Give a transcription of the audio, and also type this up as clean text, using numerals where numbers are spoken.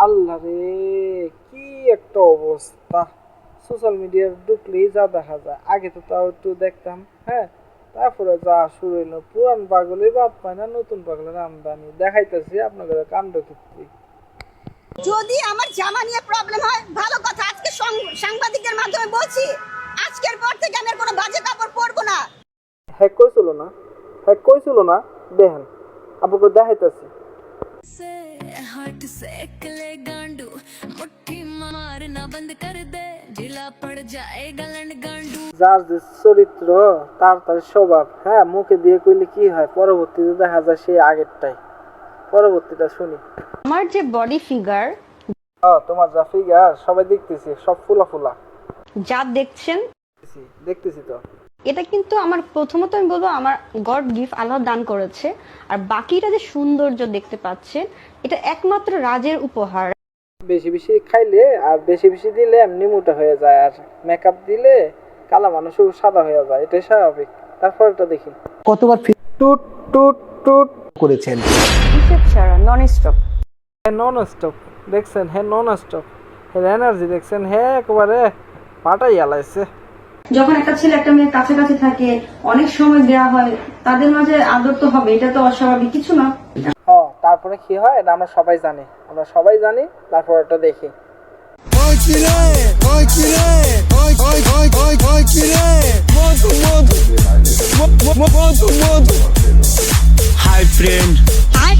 আল্লাহ রে, কি একটা অবস্থা! সোশ্যাল মিডিয়ায় ঢুকলেই যা দেখা যায়। আগে তো তাও একটু দেখতাম, হ্যাঁ। তারপরে যা শুরু হইলো, পুরান পাগলের বাপ পায় না, নতুন পাগলের আমদানি। দেখাইতেছি আপনাদের কাণ্ড কীর্তি। যদি আমার জামা নিয়ে প্রবলেম হয় ভালো কথা, আজকে সাংবাদিকের মাধ্যমে বলছি, আজকের পর থেকে আমি আর কোনো বাজে কাপড় পরবো না। হ্যাক কইছিল না, হ্যাক কইছিল না, দেখেন আপনাকে দেখাইতেছি। से हट से कले गांडू मुट्ठी मारना बंद कर दे ढीला पड़ जाएगा लंड गांडू। যার যে চরিত্র, তার স্বভাব, হ্যাঁ, মুখে দিয়ে কইলে কি হয়, পরবর্তীতে দেখা যায় সেই আগেরটাই। পরবর্তীটা শুনি। আমার যে বডি ফিগার, তোমার যা ফিগার সবাই দেখতেছি, সব ফুলা ফুলা যা দেখছেন, দেখতেছি তো। এটা কিন্তু আমার প্রথমত আমি বলবো আমার গড গিফট, আল্লাহ দান করেছে। আর বাকিটা যে সৌন্দর্য দেখতে পাচ্ছেন, এটা একমাত্র রাজের উপহার। বেশি বেশি খাইলে আর বেশি বেশি দিলে এমনি মোটা হয়ে যায়, আর মেকআপ দিলে কালা মানুষও সাদা হয়ে যায়, এটাই স্বাভাবিক। তারপর এটা দেখি কতবার টুট টুট টুট করেছেন? হিসেব ছাড়া নন স্টপ। হ্যাঁ, নন স্টপ দেখছেন, হ্যাঁ নন স্টপ। হ্যাঁ, এনার্জি দেখছেন, হ্যাঁ একেবারে পাটাই আলাইছে। যখন একটা ছেলে একটা মেয়ের কাছাকাছি থাকে, অনেক সময় দেওয়া হয়, তাদের মাঝে আদর তো হবে, এটা তো অস্বাভাবিক কিছু না। তারপরে কি হয় এটা আমরা সবাই জানি, তারপর এটা দেখি। Hi friend. Hi.